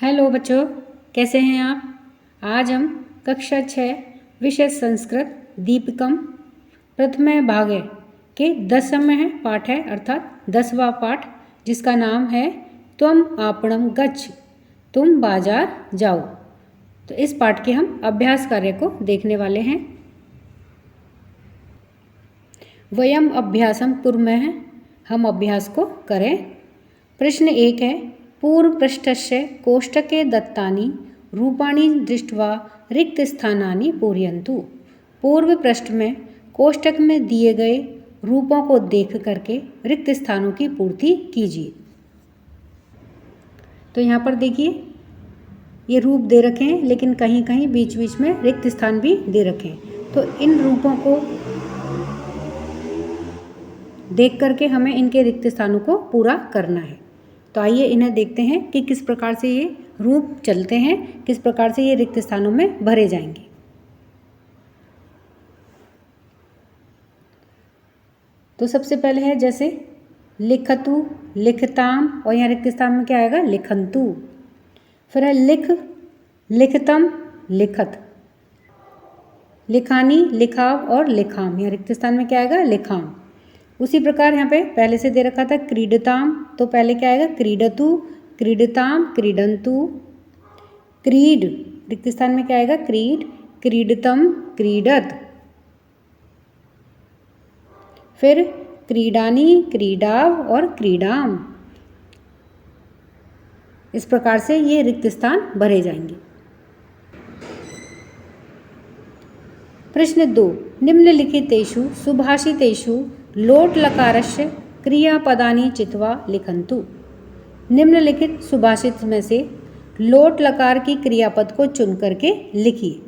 Hello बच्चों, कैसे हैं आप। आज हम कक्षा 6 विषय संस्कृत दीपिकम प्रथम भागे के 10वें पाठ है, अर्थात 10वां पाठ, जिसका नाम है त्वम आपणम गच्छ, तुम बाजार जाओ। तो इस पाठ के हम अभ्यास कार्य को देखने वाले हैं। वयम अभ्यासम कुर्मः, हम अभ्यास को करें। प्रश्न 1 है, पूर्व पृष्ठस्य कोष्टके दत्तानि रूपाणि दृष्ट्वा रिक्त स्थानानि पूरयन्तु। पूर्व पृष्ठ में कोष्टक में दिए गए रूपों को देख करके रिक्त स्थानों की पूर्ति कीजिए। तो यहाँ पर देखिए, ये रूप दे रखे हैं, लेकिन कहीं कहीं बीच बीच में रिक्त स्थान भी दे रखे हैं। तो इन रूपों को देख करके हमें इनके रिक्त स्थानों को पूरा करना है। तो आइए इन्हें देखते हैं कि किस प्रकार से ये रूप चलते हैं, किस प्रकार से ये रिक्त स्थानों में भरे जाएंगे। तो सबसे पहले है जैसे लिखतु, लिखताम, और यहाँ रिक्त स्थान में क्या आएगा, लिखंतु। फिर है लिख, लिखतम, लिखत। लिखानी, लिखाव और लिखाम, यहाँ रिक्त स्थान में क्या आएगा, लिखाम। उसी प्रकार यहाँ पे पहले से दे रखा था क्रीडताम, तो पहले क्या आएगा, क्रीडतु, क्रीडताम, क्रीडंतु। क्रीड, रिक्त स्थान में क्या आएगा, क्रीड, क्रीडतम, क्रीडत। फिर क्रीडानी, क्रीडाव और क्रीडाम। इस प्रकार से ये रिक्त स्थान भरे जाएंगे। प्रश्न 2, निम्नलिखितेषु सुभाषितेषु लोट लकारस्य क्रियापदानि चित्वा लिखन्तु। निम्नलिखित सुभाषित में से लोट लकार की क्रियापद को चुन करके लिखिए।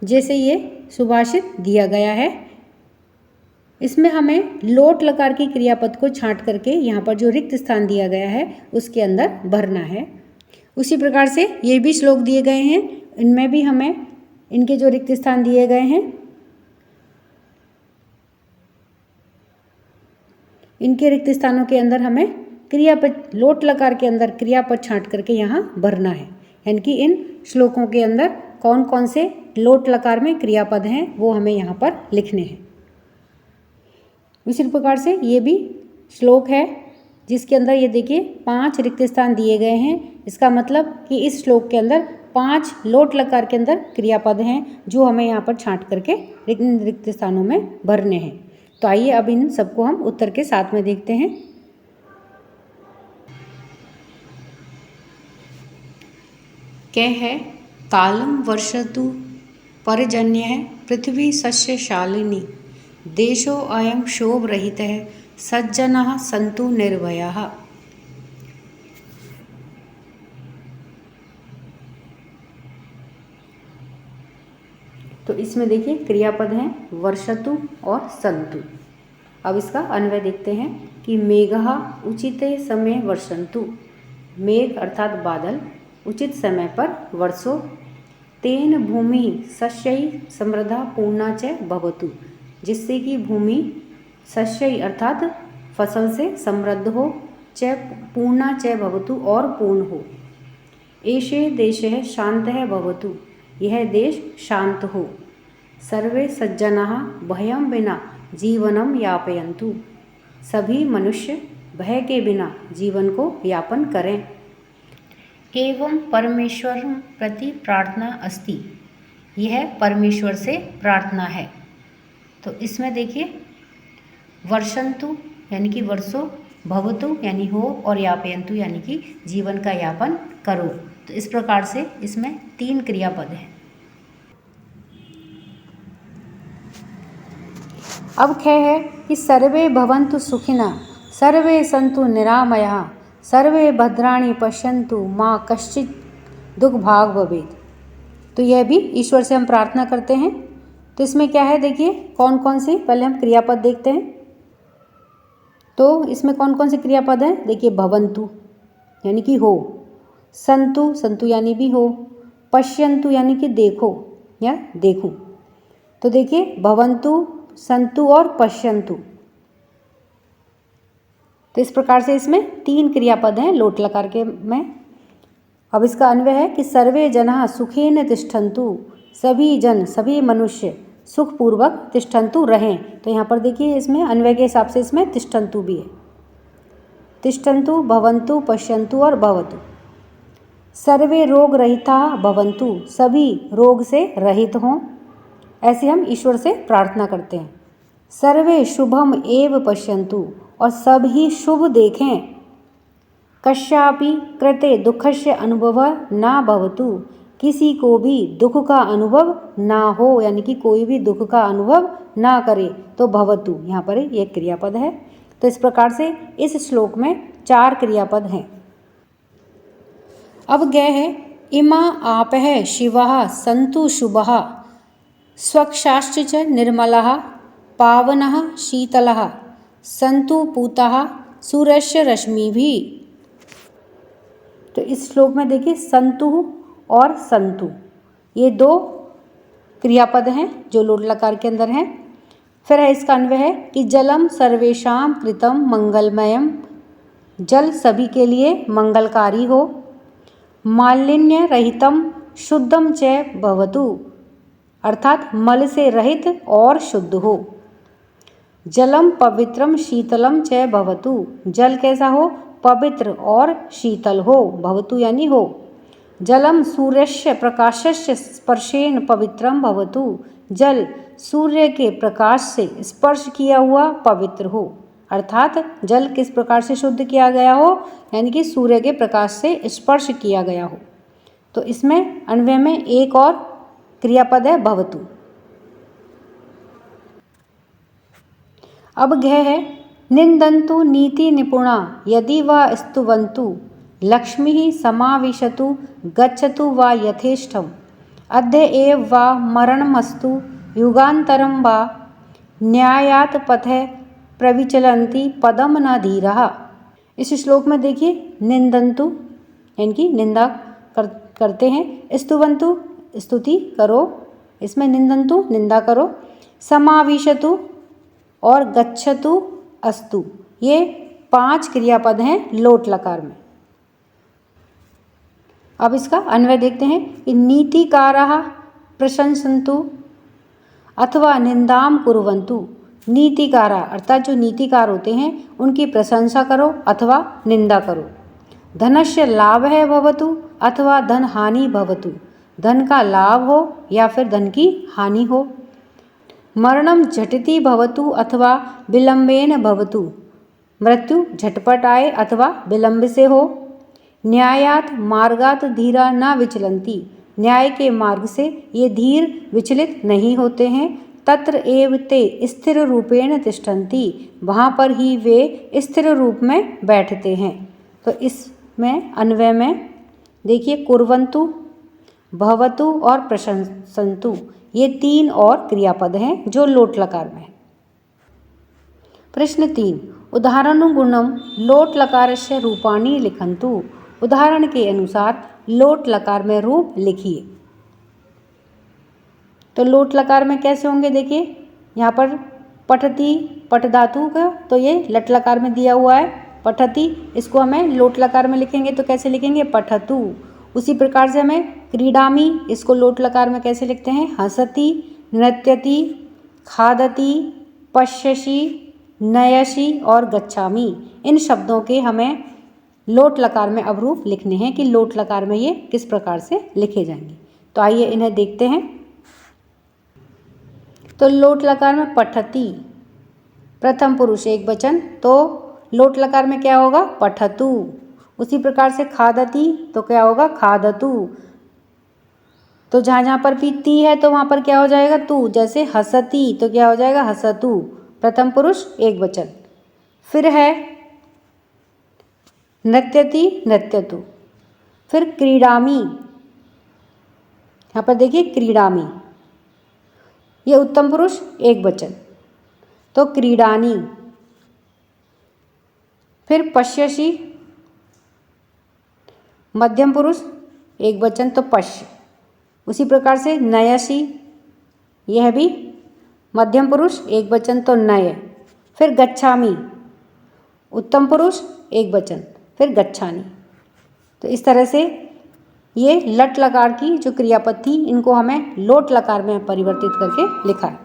जैसे ये सुभाषित दिया गया है, इसमें हमें लोट लकार की क्रियापद को छांट करके यहाँ पर जो रिक्त स्थान दिया गया है उसके अंदर भरना है। उसी प्रकार से ये भी श्लोक दिए गए हैं, इनमें भी हमें इनके जो रिक्त स्थान दिए गए हैं, इनके रिक्त स्थानों के अंदर हमें क्रियापद, लोट लकार के अंदर क्रियापद छांट करके यहाँ भरना है। यानी कि इन श्लोकों के अंदर कौन कौन से लोट लकार में क्रियापद हैं वो हमें यहाँ पर लिखने हैं। उसी प्रकार से ये भी श्लोक है जिसके अंदर ये देखिए 5 रिक्त स्थान दिए गए हैं। इसका मतलब कि इस श्लोक के अंदर 5 लोट लकार के अंदर क्रियापद हैं जो हमें यहाँ पर छांट करके रिक्त स्थानों में भरने हैं। तो आइए अब इन सबको हम उत्तर के साथ में देखते हैं। क है, कालम वर्षतु पर्जन्य है, पृथ्वी सस्यशालिनी, देशो अयं क्षोभ रहित है, सज्जनः सन्तु निर्भयाः। तो इसमें देखिए क्रियापद हैं वर्षतु और सन्तु। अब इसका अन्वय देखते हैं कि मेघः उचिते समय वर्षन्तु, मेघ अर्थात बादल उचित समय पर वर्षो, तेन भूमि सस्यैः समृद्धा पूर्णा च भवतु, जिससे कि भूमि सस्यैः अर्थात फसल से समृद्ध हो, च पूर्णा च भवतु और पूर्ण हो। एषे देशः शान्तः भवतु, यह देश शांत हो। सर्वे सज्जनाः भयं विना जीवनं यापयन्तु, सभी मनुष्य भय के बिना जीवन को यापन करें। एवं परमेश्वरं प्रति प्रार्थना अस्ति, यह परमेश्वर से प्रार्थना है। तो इसमें देखिए वर्षन्तु यानी कि वर्षो, भवतु यानी हो, और यापयन्तु यानी कि जीवन का यापन करो। तो इस प्रकार से इसमें 3 क्रियापद हैं। अब ख है कि सर्वे भवन्तु सुखिनः, सर्वे सन्तु निरामयाः, सर्वे भद्राणि पश्यन्तु, माँ कश्चित् दुःखभाग् भवेत्। तो यह भी ईश्वर से हम प्रार्थना करते हैं। तो इसमें क्या है, देखिए कौन कौन से, पहले हम क्रियापद देखते हैं। तो इसमें कौन कौन से क्रियापद हैं, देखिए भवन्तु यानी कि हो, संतु, संतु यानी भी हो, पश्यन्तु यानी कि देखो या देखूं। तो देखिए भवन्तु, संतु और पश्यन्तु, तो इस प्रकार से इसमें 3 क्रियापद हैं लोट लकार के में। अब इसका अन्वय है कि सर्वे जनाः सुखेन तिष्ठन्तु, सभी जन सभी मनुष्य सुखपूर्वक तिष्ठन्तु रहें। तो यहाँ पर देखिए इसमें अन्वय के हिसाब से इसमें तिष्ठन्तु भी है। तिष्ठन्तु, भवन्तु, पश्यन्तु और भवतु। सर्वे रोग रहिता भवन्तु, सभी रोग से रहित हों, ऐसे हम ईश्वर से प्रार्थना करते हैं। सर्वे शुभम एव पश्यन्तु, और सब ही शुभ देखें। कस्यापि कृते दुःखस्य अनुभवः न भवतु, किसी को भी दुख का अनुभव ना हो, यानी कि कोई भी दुख का अनुभव ना करे। तो भवतु यहाँ पर ये क्रियापद है। तो इस प्रकार से इस श्लोक में 4 क्रियापद हैं। अब गए है इमा आपः शिवः सन्तु शुभः, स्वक्षाश्च च निर्मलः, पावनः शीतलः, सन्तु पूतः सूर्यस्य रश्मिभिः। तो इस श्लोक में देखिए संतु और संतु ये 2 क्रियापद हैं जो लोट लकार के अंदर हैं। फिर है इसका अन्वय है कि जलम सर्वेषां कृतं मंगलमयम, जल सभी के लिए मंगलकारी हो। मालिन्य रहितम शुद्धम च भवतु, अर्थात मल से रहित और शुद्ध हो। जलम पवित्रम शीतलम च भवतु, जल कैसा हो? पवित्र और शीतल हो। भवतु यानी हो। जलम सूर्यस्य प्रकाशस्य स्पर्शेन पवित्रम भवतु, जल सूर्य के प्रकाश से स्पर्श किया हुआ पवित्र हो। अर्थात जल किस प्रकार से शुद्ध किया गया हो, यानी कि सूर्य के प्रकाश से स्पर्श किया गया हो। तो इसमें अन्वय में एक और क्रियापद है भवतु। अब घ है निंदन्तु नीति निपुणा, यदि वा स्तुवन्तु, लक्ष्मी समाविशतु, गच्छतु वा यथेष्टम, अद्य एव वा मरणमस्तु, युगान्तरं वा न्यायात् पथे प्रविचलन्ति पदम न धीरः। इस श्लोक में देखिए निंदन्तु यानी कि निंदा करते हैं, स्तुवन्तु स्तुति करो, इसमें निंदन्तु निंदा करो, समाविशतु और गच्छतु अस्तु, ये 5 क्रियापद हैं लोट लकार में। अब इसका अन्वय देखते हैं कि नीतिकाराः प्रशंसन्तु अथवा निंदाम कुर्वन्तु। नीतिकारा अर्थात जो नीतिकार होते हैं उनकी प्रशंसा करो अथवा निंदा करो। धनस्य लाभः भवतु अथवा धन हानि भवतु, धन का लाभ हो या फिर धन की हानि हो। मरणम झटिति भवतु अथवा विलंबेन भवतु, मृत्यु झटपट आए अथवा विलंब से हो। न्यायात मार्गात धीरा न विचलन्ति, न्याय के मार्ग से ये धीर विचलित नहीं होते हैं। तत्र एव ते स्थिर रूपेण तिष्ठन्ति, वहाँ पर ही वे स्थिर रूप में बैठते हैं। तो इसमें अन्वय में देखिए कुर्वन्तु, भवतु और प्रशंसन्तु, ये 3 और क्रियापद हैं जो लोट लकार में है। प्रश्न 3, उदाहरणानुगुणं लोट लकारस्य रूपाणि लिखन्तु। उदाहरण के अनुसार लोट लकार में रूप लिखिए। तो लोट लकार में कैसे होंगे देखिए, यहाँ पर पठति पठ धातु का, तो ये लट लकार में दिया हुआ है पठति, इसको हमें लोट लकार में लिखेंगे तो कैसे लिखेंगे? पठतु। उसी प्रकार से हमें क्रीडामि, इसको लोट लकार में कैसे लिखते हैं? हसति, नृत्यति, खादति, पश्यसि, नयसि और गच्छामि। इन शब्दों के हमें लोट लकार में अब रूप लिखने हैं कि लोट लकार में ये किस प्रकार से लिखे जाएंगे। तो आइए इन्हें देखते हैं। तो लोट लकार में पठति, प्रथम पुरुष एक वचन, तो लोट लकार में क्या होगा? पठतु। उसी प्रकार से खादति, तो क्या होगा? खादतु। तो जहाँ जहाँ पर भी ती है तो वहाँ पर क्या हो जाएगा? तू। जैसे हसति, तो क्या हो जाएगा? हसतु, प्रथम पुरुष एक वचन। फिर है नृत्यति, नृत्यतु। फिर क्रीडामि, यहाँ पर देखिए क्रीडामि, ये उत्तम पुरुष एक वचन, तो क्रीडानी। फिर पश्यसि, मध्यम पुरुष एक वचन, तो पश्य। उसी प्रकार से नयसि, यह भी मध्यम पुरुष एक वचन, तो नय। फिर गच्छामि, उत्तम पुरुष एक वचन, फिर गच्छानि। तो इस तरह से ये लट लकार की जो क्रियापद थी इनको हमें लोट लकार में परिवर्तित करके लिखा है।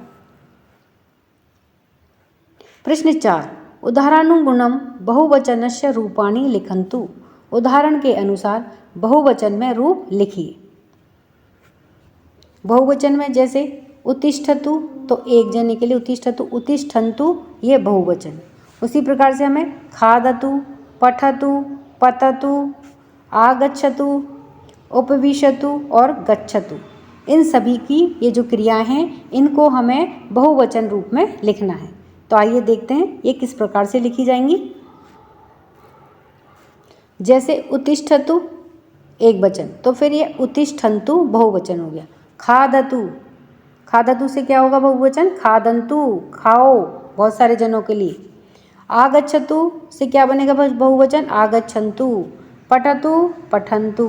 प्रश्न 4, उदाहरणानुगुणं बहुवचनस्य रूपाणि लिखन्तु। उदाहरण के अनुसार बहुवचन में रूप लिखिए। बहुवचन में जैसे उत्तिष्ठतु, तो एक जने के लिए उत्तिष्ठतु, उत्तिष्ठन्तु ये बहुवचन। उसी प्रकार से हमें खादतु, पठतु, पततु, आगच्छतु, उपविशतु और गच्छतु, इन सभी की ये जो क्रियाएं हैं इनको हमें बहुवचन रूप में लिखना है। तो आइए देखते हैं ये किस प्रकार से लिखी जाएंगी। जैसे उत्तिष्ठतु एक वचन, तो फिर ये उत्तिष्ठन्तु बहुवचन हो गया। खादतु, खादतु से क्या होगा बहुवचन? खादन्तु, खाओ, बहुत सारे जनों के लिए। आगच्छतु से क्या बनेगा बहुवचन? आगच्छन्तु। पठतु, पठन्तु।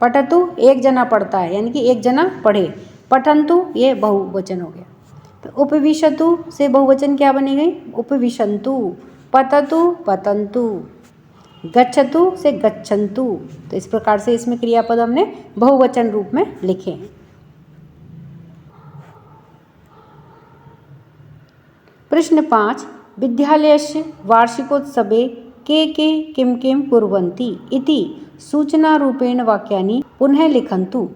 पठतु एक जना पढ़ता है, यानी कि एक जना पढ़े। पठन्तु ये बहुवचन हो गया। तो उपविशतु से बहुवचन क्या बनेगी? उपविशन्तु। पततु, पतन्तु। गच्छतु से गच्छन्तु। तो इस प्रकार से इसमें क्रियापद हमने बहुवचन रूप में लिखे हैं। प्रश्न 5, विद्यालयस्य वार्षिकोत्सवे के किं किं कुर्वन्ति इति सूचनारूपेण वाक्यानि पुनः लिखन्तु।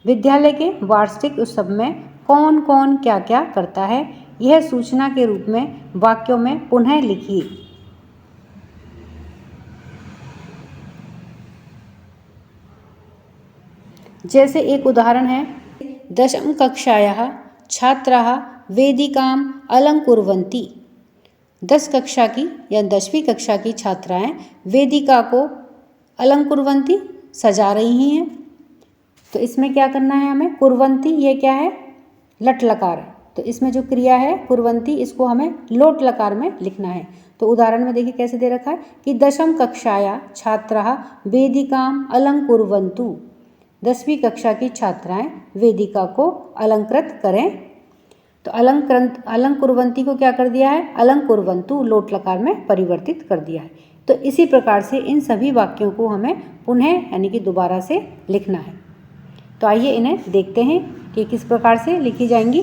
विद्यालय के वार्षिक उत्सव में कौन कौन क्या क्या करता है, यह सूचना के रूप में वाक्यों में पुनः लिखिए। जैसे एक उदाहरण है, दशम कक्षायाः छात्राः वेदिकाम् अलङ्कुर्वन्ति। 10 कक्षा की या 10वीं कक्षा की छात्राएं वेदिका को अलङ्कुर्वन्ति सजा रही हैं। तो इसमें क्या करना है हमें? कुर्वन्ति ये क्या है? लट लकार है। तो इसमें जो क्रिया है कुर्वन्ति, इसको हमें लोट लकार में लिखना है। तो उदाहरण में देखिए कैसे दे रखा है कि दशम कक्षाया छात्राः वेदिकाम् अलङ्कुर्वन्तु। 10वीं कक्षा की छात्राएं वेदिका को अलंकृत करें। तो अलंकुर्वन्ति को क्या कर दिया है? अलंकुर्वन्तु लोट लकार में परिवर्तित कर दिया है। तो इसी प्रकार से इन सभी वाक्यों को हमें पुनः यानी कि दोबारा से लिखना है। तो आइए इन्हें देखते हैं कि किस प्रकार से लिखी जाएंगी।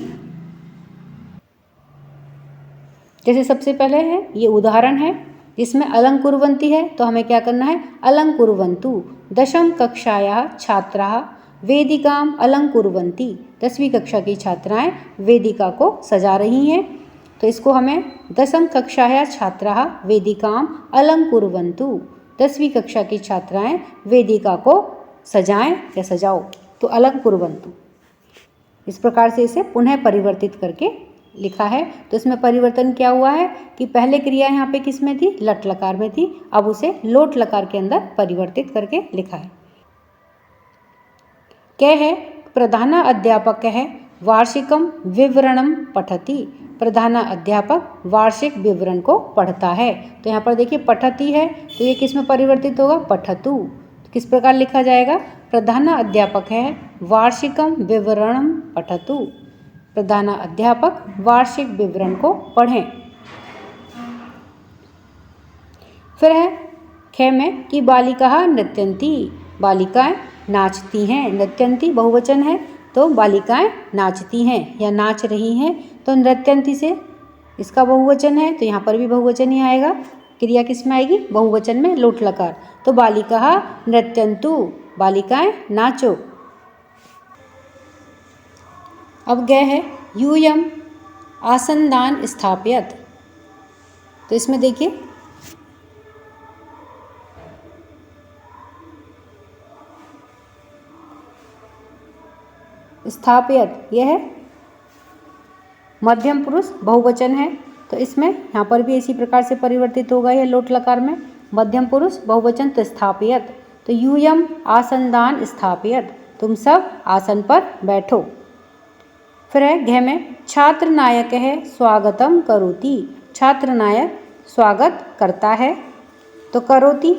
जैसे सबसे पहले है ये उदाहरण है जिसमें अलंकुर्वन्ति है, तो हमें क्या करना है? अलंकुर्वन्तु। दशम कक्षायाः छात्राः वेदिकाम् अलंकुर्वन्ति। 10वीं कक्षा की छात्राएं वेदिका को सजा रही हैं। तो इसको हमें दशम कक्षायाः छात्राः वेदिकाम् अलंकुर्वन्तु। 10वीं कक्षा की छात्राएं वेदिका को सजाएं या सजाओ। तो अलंकुर्वन्तु, इस प्रकार से इसे पुनः परिवर्तित करके लिखा है। तो इसमें परिवर्तन क्या हुआ है कि पहले क्रिया यहाँ पे किस में थी? लट लकार में थी। अब उसे लोट लकार के अंदर परिवर्तित करके लिखा है। क्या है? प्रधान अध्यापक है वार्षिकम विवरणम पठति। प्रधान अध्यापक वार्षिक विवरण को पढ़ता है। तो यहाँ पर देखिए पठति है, तो ये किस में परिवर्तित होगा? पठतु। तो किस प्रकार लिखा जाएगा? प्रधान अध्यापक है वार्षिकम विवरणम पठतु। प्रधान अध्यापक वार्षिक विवरण को पढ़ें। फिर है ख में कि बालिकाः नृत्यन्ति। बालिकाएं नाचती हैं। नृत्यन्ति बहुवचन है, तो बालिकाएं नाचती हैं या नाच रही हैं। तो नृत्यन्ति से इसका बहुवचन है, तो यहाँ पर भी बहुवचन ही आएगा। क्रिया किस में आएगी? बहुवचन में लोट लकार। तो बालिकाः नृत्यन्तु, बालिकाएं नाचो। अब गए है यूयम् आसन्दान् स्थापयत्। तो इसमें देखिए स्थापयत यह है मध्यम पुरुष बहुवचन है। तो इसमें यहाँ पर भी इसी प्रकार से परिवर्तित होगा यह लोट लकार में। मध्यम पुरुष बहुवचन तो स्थापयत। तो यूयम् आसन्दान् स्थापयत, तुम सब आसन पर बैठो। फिर है घ में छात्र नायक है स्वागतम करोति। छात्र नायक स्वागत करता है। तो करोति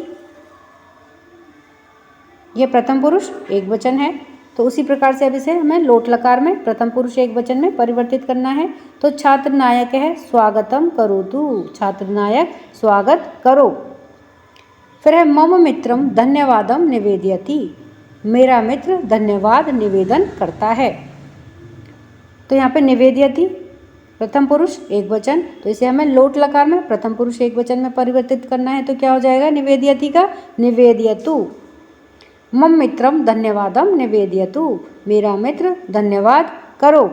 ये प्रथम पुरुष एक वचन है। तो उसी प्रकार से अब इसे हमें लोट लकार में प्रथम पुरुष एक वचन में परिवर्तित करना है। तो छात्र नायक है स्वागतम करोतु, छात्र नायक स्वागत करो। फिर है मम मित्रम धन्यवादम निवेदयति, मेरा मित्र धन्यवाद निवेदन करता है। तो यहाँ पे निवेदयति प्रथम पुरुष एक वचन, तो इसे हमें लोट लकार में प्रथम पुरुष एक वचन में परिवर्तित करना है। तो क्या हो जाएगा निवेदयति का निवेदयतु। मम मित्रम धन्यवादम निवेदयतु, मेरा मित्र धन्यवाद करो,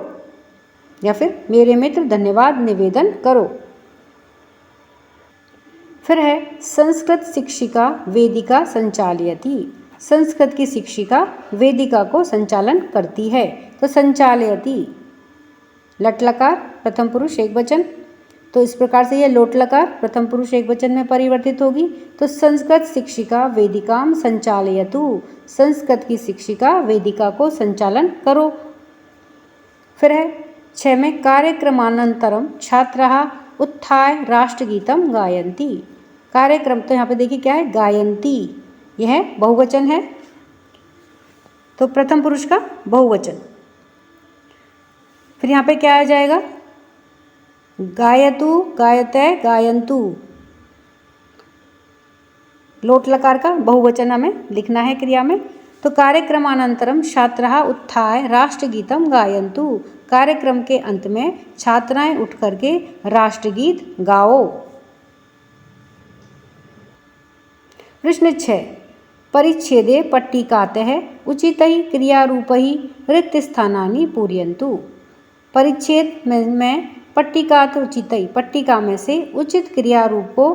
या फिर मेरे मित्र धन्यवाद निवेदन करो। फिर है संस्कृत शिक्षिका वेदिका संचालयति, संस्कृत की शिक्षिका वेदिका को संचालन करती है। तो संचालयति लट लकार प्रथम पुरुष एक वचन, तो इस प्रकार से यह लोट लकार प्रथम पुरुष एक वचन में परिवर्तित होगी। तो संस्कृत शिक्षिका वेदिकाम संचालयतु, संस्कृत की शिक्षिका वेदिका को संचालन करो। फिर है 6 में कार्यक्रमानंतरम छात्राः उत्थाय राष्ट्रगीतम गायन्ति, कार्यक्रम तो यहाँ पे देखिए क्या है गायन्ति, यह बहुवचन है, तो प्रथम पुरुष का बहुवचन। फिर यहाँ पे क्या आ जाएगा गायतु गायते गायन्तु, लोट लकार का बहुवचन हमें लिखना है क्रिया में। तो कार्यक्रमानंतरम छात्राः उत्थाय राष्ट्रगीतम गायन्तु, कार्यक्रम के अंत में छात्राएं उठ करके राष्ट्रगीत गाओ। प्रश्न 6 परिच्छेदे पट्टिकातः उचितैः क्रियारूपैः रिक्तस्थानानि पूरयन्तु, परिच्छेद में पट्टिकात उचितैः, पट्टिका में से उचित क्रिया रूप को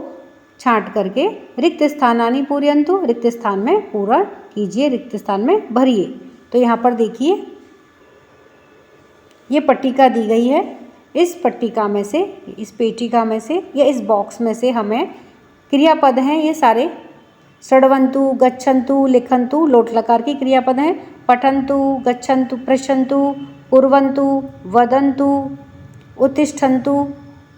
छांट करके रिक्त स्थानानि पूरयन्तु, रिक्त स्थान में पूरा कीजिए, रिक्त स्थान में भरिए। तो यहाँ पर देखिए ये पट्टिका दी गई है, इस पट्टिका में से, इस पेटिका में से या इस बॉक्स में से हमें क्रियापद हैं ये सारे, षड्वन्तु गच्छन्तु लिखन्तु लोट लकार की क्रियापद हैं, पठन्तु गच्छन्तु पृच्छन्तु कुर्वन्तु वदन्तु उत्तिष्ठन्तु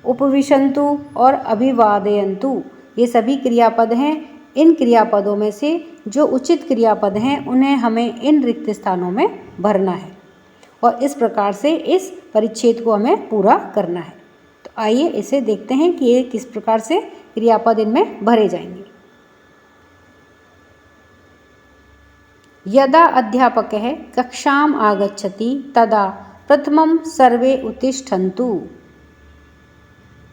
उपविशन्तु और अभिवादयन्तु, ये सभी क्रियापद हैं। इन क्रियापदों में से जो उचित क्रियापद हैं उन्हें हमें इन रिक्त स्थानों में भरना है और इस प्रकार से इस परिच्छेद को हमें पूरा करना है। तो आइए इसे देखते हैं कि ये किस प्रकार से क्रियापद इनमें भरे जाएंगे। यदा अध्यापकः कक्षाम आगच्छति तदा प्रथमं सर्वे उत्तिष्ठन्तु,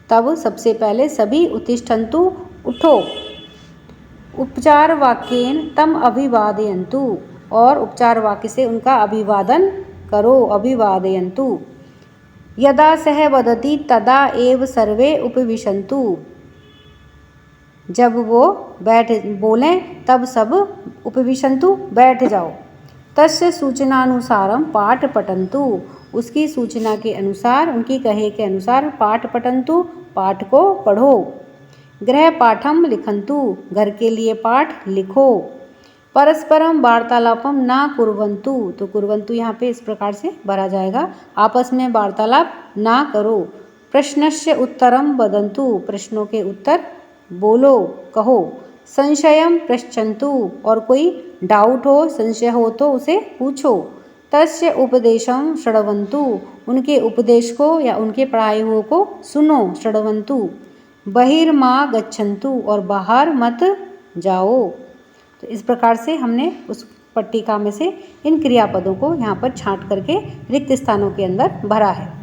तब सबसे पहले सभी उत्तिष्ठन्तु उठो, उपचार वाक्येन तम अभिवादयन्तु, और उपचार वाक्य से उनका अभिवादन करो, अभिवादयन्तु। यदा सः वदति तदा एव सर्वे उपविशन्तु, जब वो बोलें तब सब उपविशन्तु बैठ जाओ। तस्य सूचनानुसारम पाठ पठन्तु, उसकी सूचना के अनुसार, उनकी कहे के अनुसार पाठ पठन्तु, पाठ को पढ़ो। गृह पाठम लिखन्तु, घर के लिए पाठ लिखो। परस्परम वार्तालापम ना कुर्वन्तु, तो कुर्वन्तु यहाँ पे इस प्रकार से भरा जाएगा, आपस में वार्तालाप ना करो। प्रश्नस्य उत्तरम वदन्तु, प्रश्नों के उत्तर बोलो, कहो। संशयम पृच्छन्तु, और कोई डाउट हो, संशय हो तो उसे पूछो। तस्य उपदेशम शृण्वन्तु, उनके उपदेश को या उनके पढ़ाए हुए को सुनो, शृण्वन्तु। बहिर्मा गच्छन्तु, और बाहर मत जाओ। तो इस प्रकार से हमने उस पट्टिका में से इन क्रियापदों को यहाँ पर छांट करके रिक्त स्थानों के अंदर भरा है।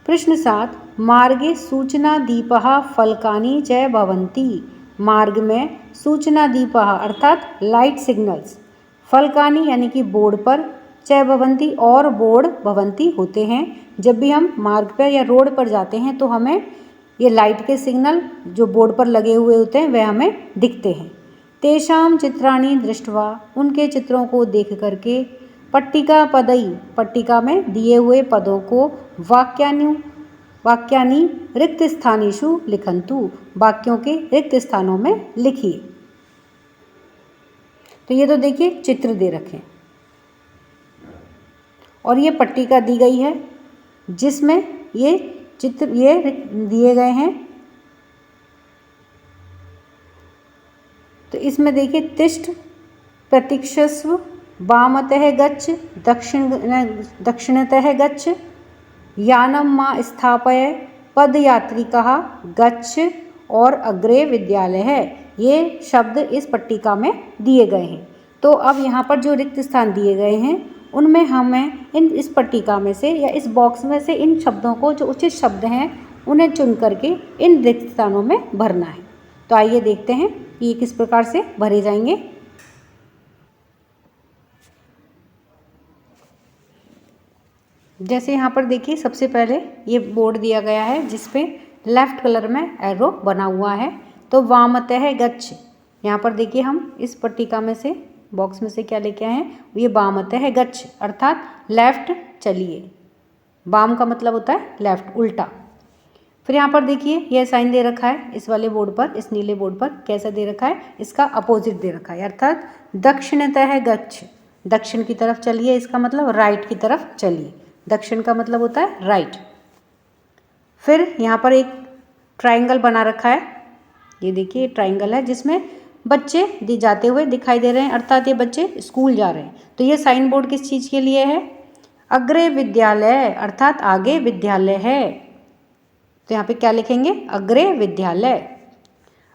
प्रश्न 7 मार्गे सूचना दीपः फलकानि च भवन्ति, मार्ग में सूचना दीपः अर्थात लाइट सिग्नल्स, फलकानि यानी कि बोर्ड पर, च भवन्ति और बोर्ड भवन्ति होते हैं। जब भी हम मार्ग पर या रोड पर जाते हैं तो हमें ये लाइट के सिग्नल जो बोर्ड पर लगे हुए होते हैं वह हमें दिखते हैं। तेषां चित्राणि दृष्ट्वा, उनके चित्रों को देख करके, पट्टिका पदई, पट्टिका में दिए हुए पदों को, वाक्यानि रिक्त स्थानेषु लिखन्तु, वाक्यों के रिक्त स्थानों में लिखिए। तो ये तो देखिए चित्र दे रखे हैं और ये पट्टिका दी गई है जिसमें ये चित्र ये दिए गए हैं। तो इसमें देखिए तिष्ठ, प्रतीक्षस्व, वामतः गच्छ, दक्षिणतः गच्छ, यानं मा स्थापय, पदयात्रिकः गच्छ और अग्रे विद्यालय है। ये शब्द इस पट्टिका में दिए गए हैं। तो अब यहाँ पर जो रिक्त स्थान दिए गए हैं उनमें हमें इस पट्टिका में से या इस बॉक्स में से इन शब्दों को, जो उचित शब्द हैं उन्हें चुन करके इन रिक्त स्थानों में भरना है। तो आइए देखते हैं कि ये किस प्रकार से भरे जाएंगे। जैसे यहाँ पर देखिए, सबसे पहले ये बोर्ड दिया गया है जिस पे लेफ्ट कलर में एरो बना हुआ है। तो वामतः गच्छ, यहाँ पर देखिए हम इस पट्टिका में से, बॉक्स में से क्या लेके आए हैं, ये वामतः गच्छ अर्थात लेफ्ट चलिए। वाम का मतलब होता है लेफ्ट, उल्टा। फिर यहाँ पर देखिए यह साइन दे रखा है इस वाले बोर्ड पर, इस नीले बोर्ड पर कैसा दे रखा है, इसका अपोजिट दे रखा है अर्थात दक्षिणतः गच्छ, दक्षिण की तरफ चलिए, इसका मतलब राइट की तरफ चलिए। दक्षिण का मतलब होता है राइट। फिर यहाँ पर एक ट्राइंगल बना रखा है, ये देखिए ट्राइंगल है जिसमें बच्चे जाते हुए दिखाई दे रहे हैं अर्थात ये बच्चे स्कूल जा रहे हैं। तो ये साइन बोर्ड किस चीज़ के लिए है, अग्रे विद्यालय अर्थात आगे विद्यालय है। तो यहाँ पे क्या लिखेंगे, अग्रे विद्यालय,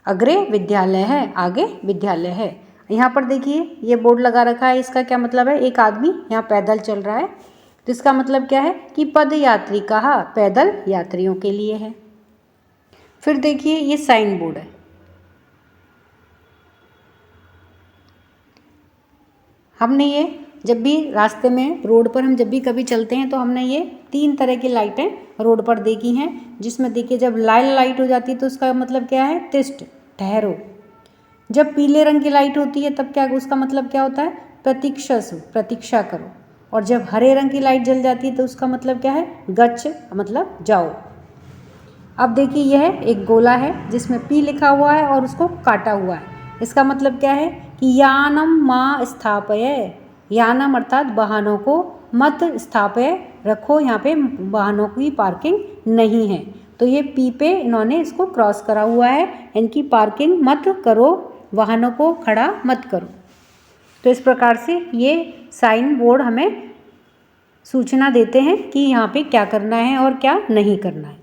अग्रे विद्यालय है, आगे विद्यालय है। यहाँ पर देखिए ये बोर्ड लगा रखा है, इसका क्या मतलब है, एक आदमी यहाँ पैदल चल रहा है। तो इसका मतलब क्या है कि पद यात्री कहा, पैदल यात्रियों के लिए है। फिर देखिए ये साइन बोर्ड है, हमने ये जब भी रास्ते में, रोड पर हम जब भी कभी चलते हैं तो हमने ये 3 तरह की लाइटें रोड पर देखी हैं, जिसमें देखिए जब लाल लाइट हो जाती है तो उसका मतलब क्या है, तिष्ठ, ठहरो। जब पीले रंग की लाइट होती है तब क्या, उसका मतलब क्या होता है, प्रतीक्षासु, प्रतीक्षा करो। और जब हरे रंग की लाइट जल जाती है तो उसका मतलब क्या है, गच्छ, मतलब जाओ। अब देखिए यह एक गोला है जिसमें पी लिखा हुआ है और उसको काटा हुआ है। इसका मतलब क्या है कि यानम मा स्थापय, यानम अर्थात वाहनों को, मत स्थापय रखो, यहाँ पे वाहनों की पार्किंग नहीं है। तो ये पी पे इन्होंने इसको क्रॉस करा हुआ है, इनकी पार्किंग मत करो, वाहनों को खड़ा मत करो। तो इस प्रकार से ये साइन बोर्ड हमें सूचना देते हैं कि यहाँ पे क्या करना है और क्या नहीं करना है।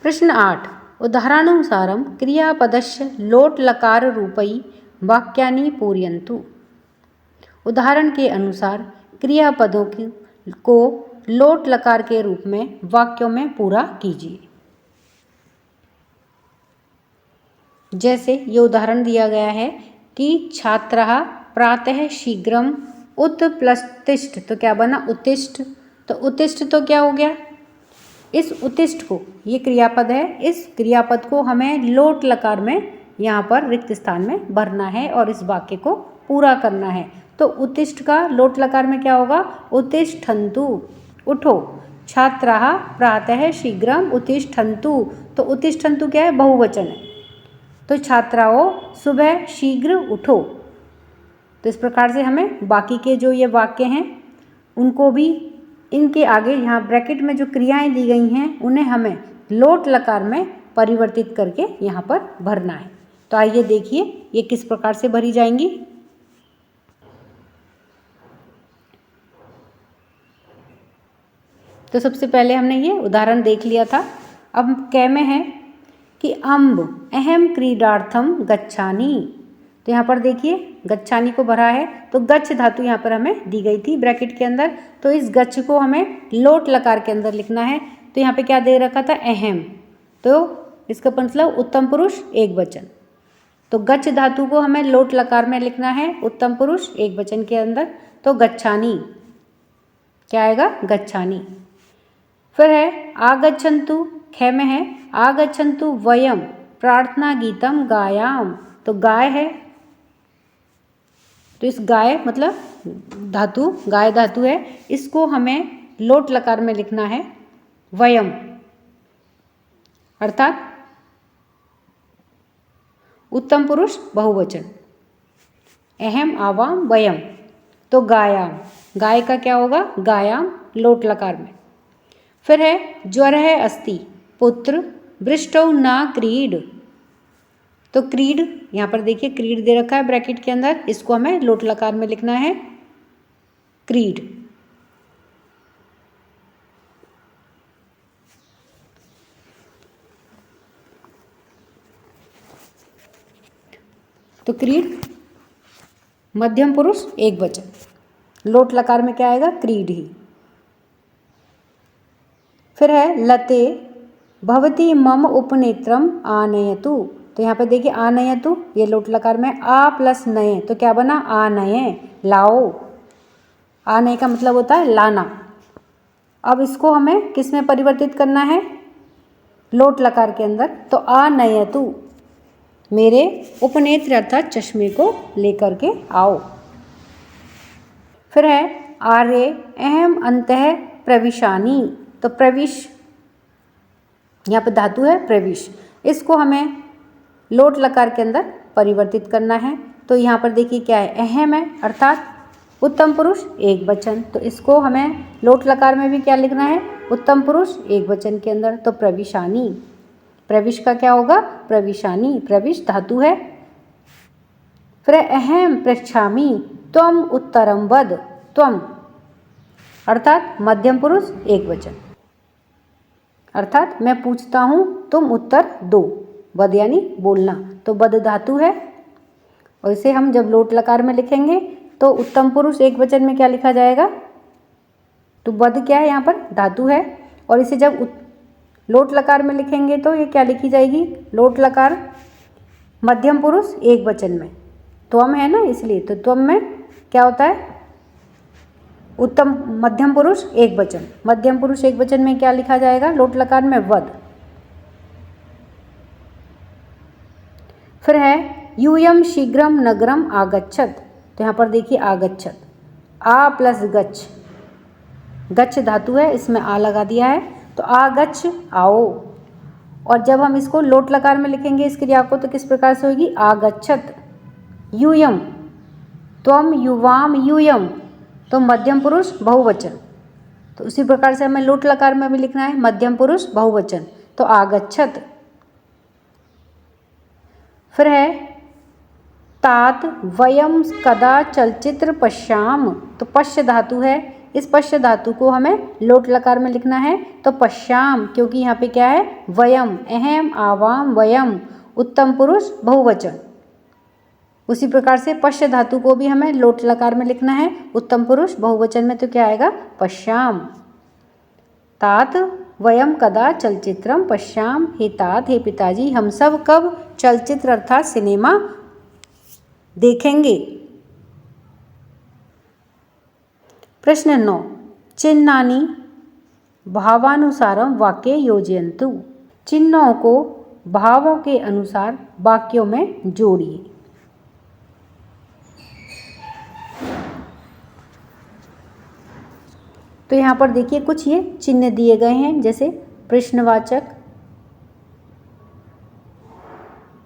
प्रश्न 8, उदाहरणानुसारं क्रियापदस्य लोट लकार रूपी वाक्यानि पूरयन्तु। उदाहरण के अनुसार क्रियापदों को लोट लकार के रूप में वाक्यों में पूरा कीजिए। जैसे ये उदाहरण दिया गया है कि छात्रः प्रातः शीघ्रं उत्प्लतिष्ठ, तो क्या बना, उत्तिष्ठ। तो उत्तिष्ठ तो क्या हो गया, इस उत्तिष्ठ को, ये क्रियापद है, इस क्रियापद को हमें लोट लकार में यहाँ पर रिक्त स्थान में भरना है और इस वाक्य को पूरा करना है। तो उत्तिष्ठ का लोट लकार में क्या होगा, उत्तिष्ठन्तु, उठो। छात्राः प्रातः शीघ्रं उत्तिष्ठन्तु, तो उत्तिष्ठन्तु क्या है, बहुवचन है। तो छात्राओं सुबह शीघ्र उठो। तो इस प्रकार से हमें बाकी के जो ये वाक्य हैं उनको भी, इनके आगे यहाँ ब्रैकेट में जो क्रियाएं दी गई हैं उन्हें हमें लोट लकार में परिवर्तित करके यहाँ पर भरना है। तो आइए देखिए ये किस प्रकार से भरी जाएंगी। तो सबसे पहले हमने ये उदाहरण देख लिया था। अब कै में है कि अम्ब अहम क्रीडार्थम गच्छानि। तो यहाँ पर देखिए गच्छानि को भरा है, तो गच्छ धातु यहाँ पर हमें दी गई थी ब्रैकेट के अंदर, तो इस गच्छ को हमें लोट लकार के अंदर लिखना है। तो यहाँ पे क्या दे रखा था, अहम, तो इसका मतलब उत्तम पुरुष एक वचन। तो गच्छ धातु को हमें लोट लकार में लिखना है उत्तम पुरुष एक वचन के अंदर, तो गच्छानि, क्या आएगा, गच्छानि। फिर है आगच्छन्तु, ख में है आगच्छन्तु वयम प्रार्थना गीतम गायाम, तो गाय है, तो इस गाय मतलब धातु, गाय धातु है, इसको हमें लोट लकार में लिखना है वयम, अर्थात उत्तम पुरुष बहुवचन, अहम आवाम वयम, तो गायाम, गाय का क्या होगा, गायाम, लोट लकार में। फिर है ज्वर है अस्ति पुत्र वृष्टौ न क्रीड, तो क्रीड, यहाँ पर देखिए क्रीड दे रखा है ब्रैकेट के अंदर, इसको हमें लोट लकार में लिखना है क्रीड। तो क्रीड मध्यम पुरुष एक वचन, लोट लकार में क्या आएगा, क्रीड ही। फिर है लते भवती मम उपनेत्रम आनयतु। तो यहाँ पे देखिए आनयतु, ये लोट लकार में आ प्लस नये, तो क्या बना, आनये, लाओ। आनय का मतलब होता है लाना। अब इसको हमें किस में परिवर्तित करना है, लोट लकार के अंदर। तो आनयतु, मेरे उपनेत्र अर्थात चश्मे को लेकर के आओ। फिर है आर्य अहम अंतः प्रविशानी। तो प्रविश, यहाँ पे धातु है प्रविश, इसको हमें लोट लकार के अंदर परिवर्तित करना है। तो यहाँ पर देखिए क्या है, अहम है अर्थात उत्तम पुरुष एक वचन, तो इसको हमें लोट लकार में भी क्या लिखना है, उत्तम पुरुष एक वचन के अंदर। तो प्रविशानी, प्रविश का क्या होगा, प्रविशानी, प्रविश धातु है। फिर अहम पृच्छामि त्वम उत्तरम वद। त्वम अर्थात मध्यम पुरुष एक वचन, अर्थात मैं पूछता हूँ तुम उत्तर दो। वद यानी बोलना, तो वद धातु है। और इसे हम जब लोट लकार में लिखेंगे तो उत्तम पुरुष एक वचन में क्या लिखा जाएगा, तो वद क्या है, यहाँ पर धातु है। और इसे जब लोट लकार में लिखेंगे तो ये क्या लिखी जाएगी, लोट लकार मध्यम पुरुष एक वचन में, त्वम है ना इसलिए, तो त्वम में क्या होता है, उत्तम मध्यम पुरुष एक वचन। मध्यम पुरुष एक वचन में क्या लिखा जाएगा, लोट लकार में वद। फिर है यूयम शीघ्रम नगरम आगच्छत। तो यहाँ पर देखिए आगच्छत, आ प्लस गच्छ, गच्छ धातु है, इसमें आ लगा दिया है, तो आगच्छ आओ। और जब हम इसको लोट लकार में लिखेंगे इस क्रिया को, तो किस प्रकार से होगी, आगच्छत यूयम, त्वम युवाम यूयम, तो मध्यम पुरुष बहुवचन। तो उसी प्रकार से हमें लोट लकार में भी लिखना है मध्यम पुरुष बहुवचन, तो आगच्छत। फिर है तात वयम कदा चलचित्र पश्याम। तो पश्य धातु है, इस पश्य धातु को हमें लोट लकार में लिखना है, तो पश्याम, क्योंकि यहाँ पे क्या है, वयम, अहम आवाम वयम, उत्तम पुरुष बहुवचन। उसी प्रकार से पश्य धातु को भी हमें लोट लकार में लिखना है उत्तम पुरुष बहुवचन में, तो क्या आएगा, पश्याम। तात वयम कदा चलचित्रम पश्याम। हे तात, हे पिताजी, हम सब कब चलचित्र अर्थात सिनेमा देखेंगे। प्रश्न 9, चिन्हानि भावानुसारम वाक्ये योजयन्तु। चिन्हों को भावों के अनुसार वाक्यों में जोड़िए। तो यहाँ पर देखिए कुछ ये चिन्ह दिए गए हैं, जैसे प्रश्नवाचक,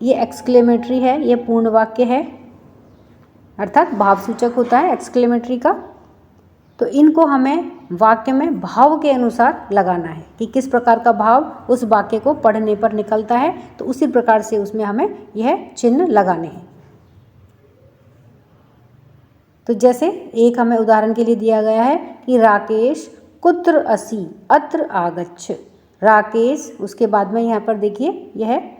ये एक्सक्लेमेटरी है, ये पूर्ण वाक्य है अर्थात भावसूचक होता है एक्सक्लेमेटरी का। तो इनको हमें वाक्य में भाव के अनुसार लगाना है कि किस प्रकार का भाव उस वाक्य को पढ़ने पर निकलता है, तो उसी प्रकार से उसमें हमें यह चिन्ह लगाने हैं। तो जैसे एक हमें उदाहरण के लिए दिया गया है कि राकेश कुत्र असि अत्र आगच्छ। राकेश, उसके बाद में यहाँ पर देखिए यह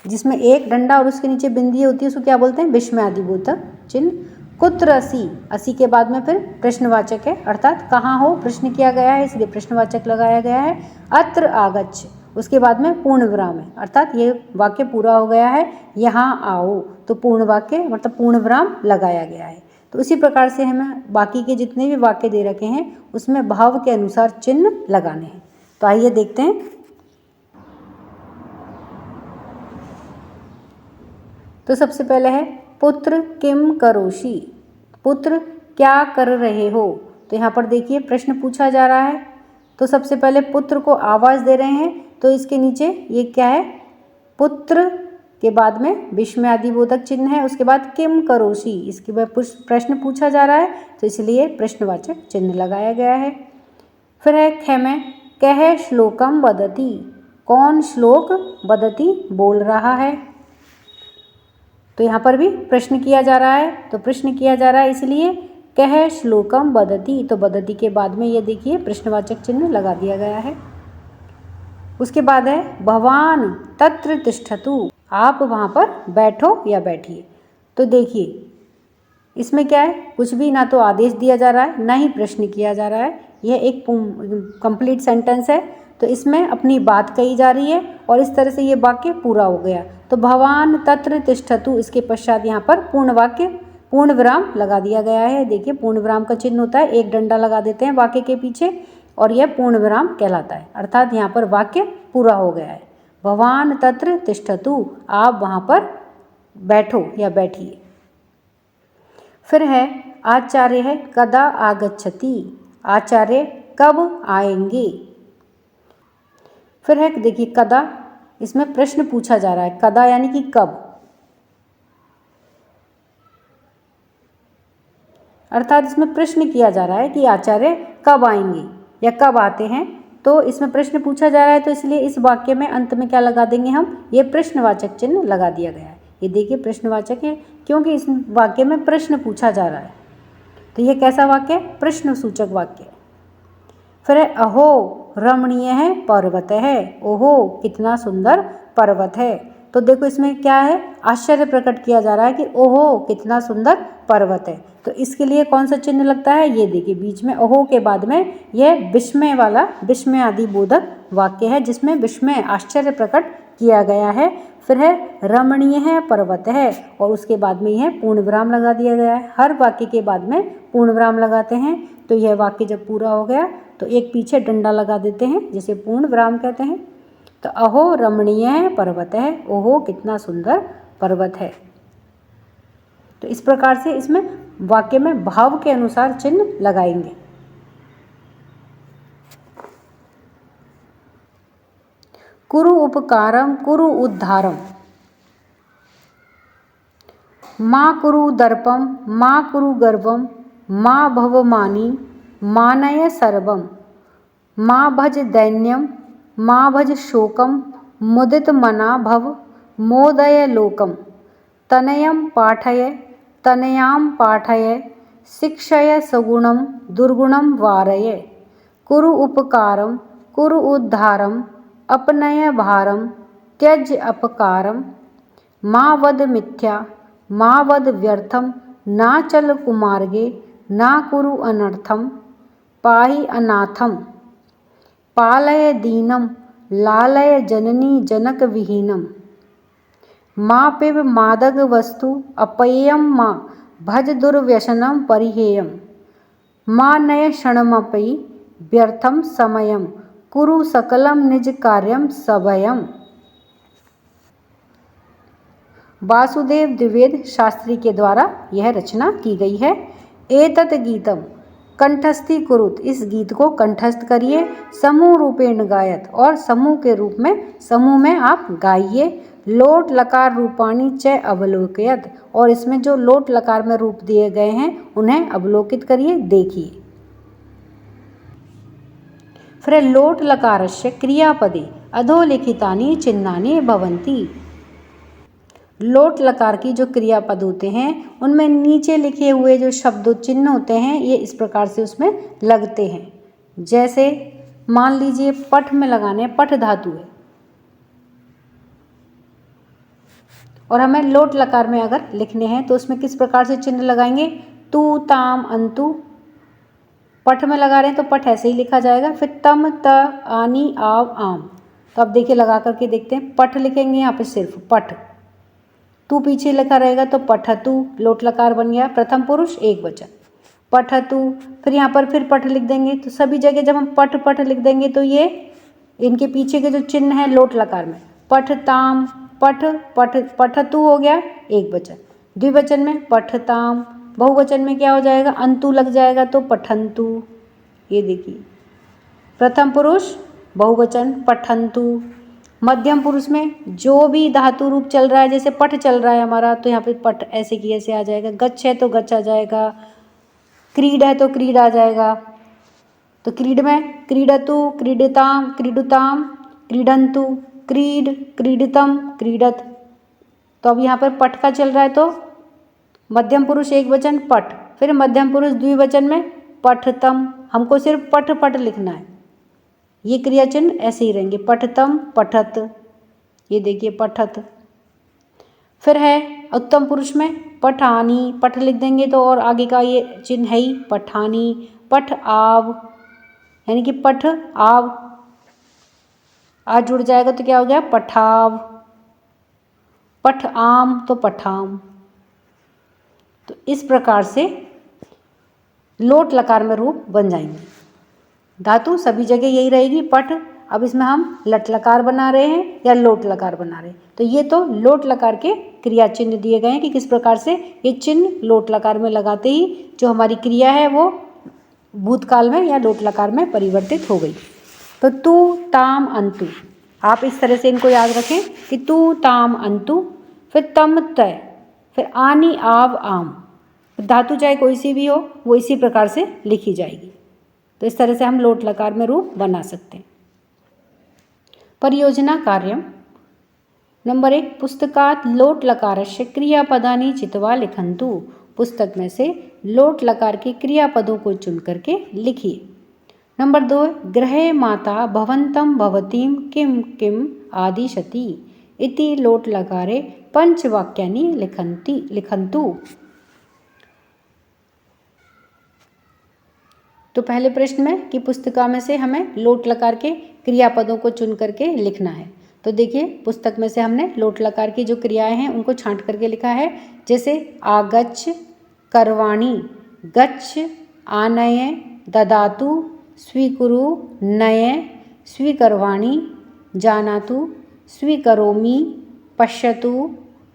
जिसमें एक डंडा और उसके नीचे बिंदी होती है उसको क्या बोलते हैं, विस्मयादिबोधक चिन्ह। कुत्र असि, असि के बाद में फिर प्रश्नवाचक है अर्थात कहाँ हो, प्रश्न किया गया है इसलिए प्रश्नवाचक लगाया गया है। अत्र आगच्छ, उसके बाद में पूर्ण विराम है अर्थात ये वाक्य पूरा हो गया है, यहाँ आओ, तो पूर्ण वाक्य मतलब पूर्ण विराम लगाया गया है। तो उसी प्रकार से हमें बाकी के जितने भी वाक्य दे रखे हैं उसमें भाव के अनुसार चिन्ह लगाने हैं। तो आइए देखते हैं। तो सबसे पहले है पुत्र किम करोषि, पुत्र क्या कर रहे हो। तो यहाँ पर देखिए प्रश्न पूछा जा रहा है, तो सबसे पहले पुत्र को आवाज़ दे रहे हैं, तो इसके नीचे ये क्या है, पुत्र के बाद में विस्मयादिबोधक चिन्ह है, उसके बाद किम करोषि, इसके बाद प्रश्न पूछा जा रहा है तो इसलिए प्रश्नवाचक चिन्ह लगाया गया है। फिर है ख में कह श्लोकम वदति, कौन श्लोक वदति बोल रहा है। तो यहाँ पर भी प्रश्न किया जा रहा है, तो प्रश्न किया जा रहा है इसलिए कह श्लोकम वदति, तो वदति के बाद में ये देखिए प्रश्नवाचक चिन्ह लगा दिया गया है। उसके बाद है भवान तत्र तिष्ठतु, आप वहाँ पर बैठो या बैठिए। तो देखिए इसमें क्या है, कुछ भी ना तो आदेश दिया जा रहा है ना ही प्रश्न किया जा रहा है, यह एक कंप्लीट सेंटेंस है। तो इसमें अपनी बात कही जा रही है और इस तरह से ये वाक्य पूरा हो गया। तो भवान तत्र तिष्ठतु, इसके पश्चात यहाँ पर पूर्ण वाक्य पूर्ण विराम लगा दिया गया है। देखिए पूर्ण विराम का चिन्ह होता है, एक डंडा लगा देते हैं वाक्य के पीछे और यह पूर्ण विराम कहलाता है, अर्थात यहाँ पर वाक्य पूरा हो गया है। भवान तत्र तिष्ठतु, आप वहाँ पर बैठो या बैठिए। फिर है आचार्य है कदा आगच्छति, आचार्य कब आएंगे। फिर है देखिए कदा, इसमें प्रश्न पूछा जा रहा है, कदा यानी कि कब, अर्थात इसमें प्रश्न किया जा रहा है कि आचार्य कब आएंगे या कब आते हैं। तो इसमें प्रश्न पूछा जा रहा है, तो इसलिए इस वाक्य में अंत में क्या लगा देंगे हम, ये प्रश्नवाचक चिन्ह लगा दिया गया है। ये देखिए प्रश्नवाचक है क्योंकि इस वाक्य में प्रश्न पूछा जा रहा है। तो ये कैसा वाक्य है, प्रश्न सूचक वाक्य। फिर है अहो रमणीय है पर्वत है, ओहो कितना सुंदर पर्वत है। तो देखो इसमें क्या है, आश्चर्य प्रकट किया जा रहा है कि ओहो कितना सुंदर पर्वत है। तो इसके लिए कौन सा चिन्ह लगता है, ये देखिए बीच में ओहो के बाद में यह विस्मय वाला, विस्मय आदि बोधक वाक्य है जिसमें विस्मय आश्चर्य प्रकट किया गया है। फिर है रमणीय है पर्वत है और उसके बाद में यह पूर्ण विराम लगा दिया गया है। हर वाक्य के बाद में पूर्ण विराम लगाते हैं। तो यह वाक्य जब पूरा हो गया तो एक पीछे डंडा लगा देते हैं जिसे पूर्ण विराम कहते हैं। तो अहो रमणीय है पर्वत है, ओहो कितना सुंदर पर्वत है। तो इस प्रकार से इसमें वाक्य में भाव के अनुसार चिन्ह लगाएंगे। कुरु उपकारम कुरु उद्धारम, माँ कुरु दर्पम माँ कुरु गर्वम माँ भवमानी मानय सर्वम, माँ भज दैन्यम माँ भज शोकम मुदित मना भव मोदय लोकम, तनयम पाठय तनयाम पाठय शिक्षय सगुणम दुर्गुणम वारय, कुरु उपकारम कुरु उद्धारम अपनय भारम त्यज अपकारम, माँ वद मिथ्या माँ वद व्यर्थम ना चल कुमार्गे ना कुरु अनर्थम, पाहि अनाथम पालय दीनम लालय जननी जनक विहीनम, माँ पिब मादग वस्तु अपेयम माँ भज दुर्व्यसनम परिहेयम, माँ नय क्षणमपि व्यर्थम समयम कुरु सकलम निज कार्यम सभयम। वासुदेव द्विवेद शास्त्री के द्वारा यह रचना की गई है। एतत् गीतम कंठस्थी कुरुत, इस गीत को कंठस्थ करिए, समूह रूपेण गायत, और समूह के रूप में समूह में आप गाइए। लोट लकार रूपाणी च अवलोकयत, और इसमें जो लोट लकार में रूप दिए गए हैं उन्हें अवलोकित करिए, देखिए। फिर लोट लकारस्य क्रियापदे अधोलिखितानि चिन्हानि भवन्ति, लोट लकार की जो क्रियापद होते हैं उनमें नीचे लिखे हुए जो शब्द चिन्ह होते हैं ये इस प्रकार से उसमें लगते हैं। जैसे मान लीजिए पठ में लगाने, पठ धातु है और हमें लोट लकार में अगर लिखने हैं तो उसमें किस प्रकार से चिन्ह लगाएंगे, तू ताम अंतु। पठ में लगा रहे हैं तो पठ ऐसे ही लिखा जाएगा। फिर तम त आनी आव आम, तो अब देखिए लगा करके देखते हैं। पठ लिखेंगे यहाँ पे सिर्फ पठ, तू पीछे लिखा रहेगा तो पठतु, लोट लकार बन गया, प्रथम पुरुष एक वचन पठतु। फिर यहाँ पर फिर पठ लिख देंगे, तो सभी जगह जब हम पठ पठ लिख देंगे तो ये इनके पीछे के जो चिन्ह है लोट लकार में, पठताम पठ पठ पठतु हो गया एक वचन, द्विवचन में पठताम, बहुवचन में क्या हो जाएगा, अंतु लग जाएगा तो पठंतु। ये देखिए प्रथम पुरुष बहुवचन पठंतु। मध्यम पुरुष में जो भी धातु रूप चल रहा है, जैसे पठ चल रहा है हमारा तो यहाँ पे पठ ऐसे की ऐसे आ जाएगा, गच्छ है तो गच्छ आ जाएगा, क्रीड है तो क्रीड आ जाएगा। तो क्रीड में क्रीडतु क्रीडताम क्रीडुताम, क्रीडन्तु, क्रीड, क्रीडितम, क्रीडत। तो अब यहाँ पर पठ का चल रहा है तो मध्यम पुरुष एक वचन पठ, फिर मध्यम पुरुष द्विवचन में पठतम। हमको सिर्फ पठ पठ लिखना है। ये क्रिया चिन्ह ऐसे ही रहेंगे, पठतम, पठत। ये देखिए पठत। फिर है उत्तम पुरुष में पठानी, पठ लिख देंगे तो और आगे का ये चिन्ह है ही पठानी। पठ आव, यानी कि पठ आव, आ जुड़ जाएगा तो क्या हो गया पठाव। पठ आम तो पठाम। तो इस प्रकार से लोट लकार में रूप बन जाएंगे। धातु सभी जगह यही रहेगी पठ। अब इसमें हम लट लकार बना रहे हैं या लोट लकार बना रहे हैं। तो ये तो लोट लकार के क्रिया चिन्ह दिए गए हैं कि किस प्रकार से ये चिन्ह लोट लकार में लगाते ही जो हमारी क्रिया है वो भूतकाल में या लोट लकार में परिवर्तित हो गई। तो तू ताम अंतु, आप इस तरह से इनको याद रखें कि तू ताम अंतु, फिर तम तय, फिर आनी आव आम। धातु चाहे कोई सी भी हो वो इसी प्रकार से लिखी जाएगी। तो इस तरह से हम लोट लकार में रूप बना सकते हैं। परियोजना कार्यम नंबर 1, पुस्तकात लोट लकारस्य क्रियापदानि चित्वा लिखन्तु। पुस्तक में से लोट लकार के क्रियापदों को चुन करके लिखिए। नंबर 2, गृहे माता भवन्तं भवतीं किं किं आदिशति इति लोट लकारे पंचवाक्यानि लिखन्तु। तो पहले प्रश्न में कि पुस्तिका में से हमें लोट लकार के क्रियापदों को चुन करके लिखना है। तो देखिए पुस्तक में से हमने लोट लकार की जो क्रियाएं हैं उनको छांट करके लिखा है। जैसे आगच्छ, करवाणी, गच्छ, आनय, ददातु, स्वीकुरु, नय, स्वीकरवाणी, जानातु, स्वीकरोमि, पश्यतु,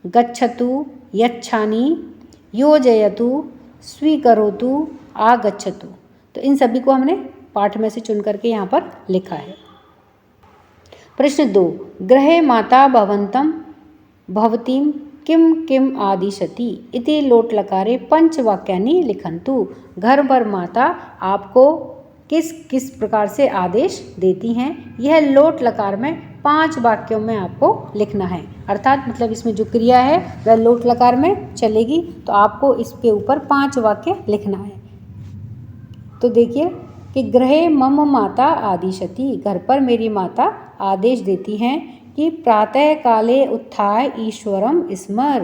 गच्छतु, यच्छामि, योजयतु, स्वीकरोतु, आगच्छतु। तो इन सभी को हमने पाठ में से चुन करके यहाँ पर लिखा है। प्रश्न 2, गृहे माता भवन्तं भवतीं किं किं आदिशति इति लोट लकारे पंचवाक्यानि लिखन्तु। घर पर माता आपको किस किस प्रकार से आदेश देती हैं, यह लोट लकार में 5 वाक्यों में आपको लिखना है। अर्थात मतलब इसमें जो क्रिया है वह लोट लकार में चलेगी, तो आपको इसके ऊपर 5 वाक्य लिखना है। तो देखिए कि गृहे मम माता आदिशति, घर पर मेरी माता आदेश देती हैं कि प्रातः काले उत्थाय ईश्वरम स्मर,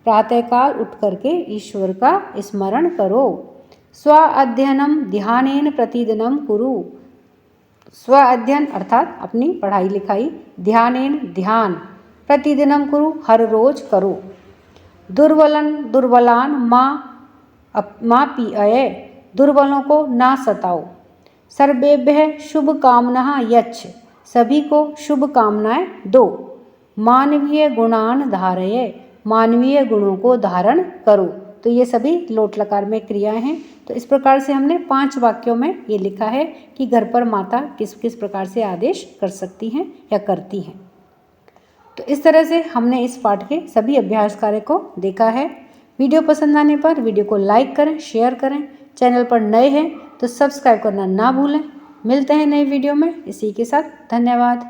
प्रातःकाल उठ करके ईश्वर का स्मरण करो। स्व अध्ययनम ध्यानेन प्रतिदिनम कुरु, स्व अध्ययन अर्थात अपनी पढ़ाई लिखाई, ध्यानेन ध्यान, प्रतिदिनम कुरु हर रोज करो। दुर्बलान माँ पीअय, दुर्बलों को ना सताओ। सर्वेभ्यः शुभ कामना यच्छ, सभी को शुभ कामनाएं दो। मानवीय गुणान धारय, मानवीय गुणों को धारण करो। तो ये सभी लोट लकार में क्रियाएं हैं। तो इस प्रकार से हमने 5 वाक्यों में ये लिखा है कि घर पर माता किस किस प्रकार से आदेश कर सकती हैं या करती हैं। तो इस तरह से हमने इस पाठ के सभी अभ्यास कार्य को देखा है। वीडियो पसंद आने पर वीडियो को लाइक करें, शेयर करें। चैनल पर नए हैं तो सब्सक्राइब करना ना भूलें। मिलते हैं नई वीडियो में। इसी के साथ धन्यवाद।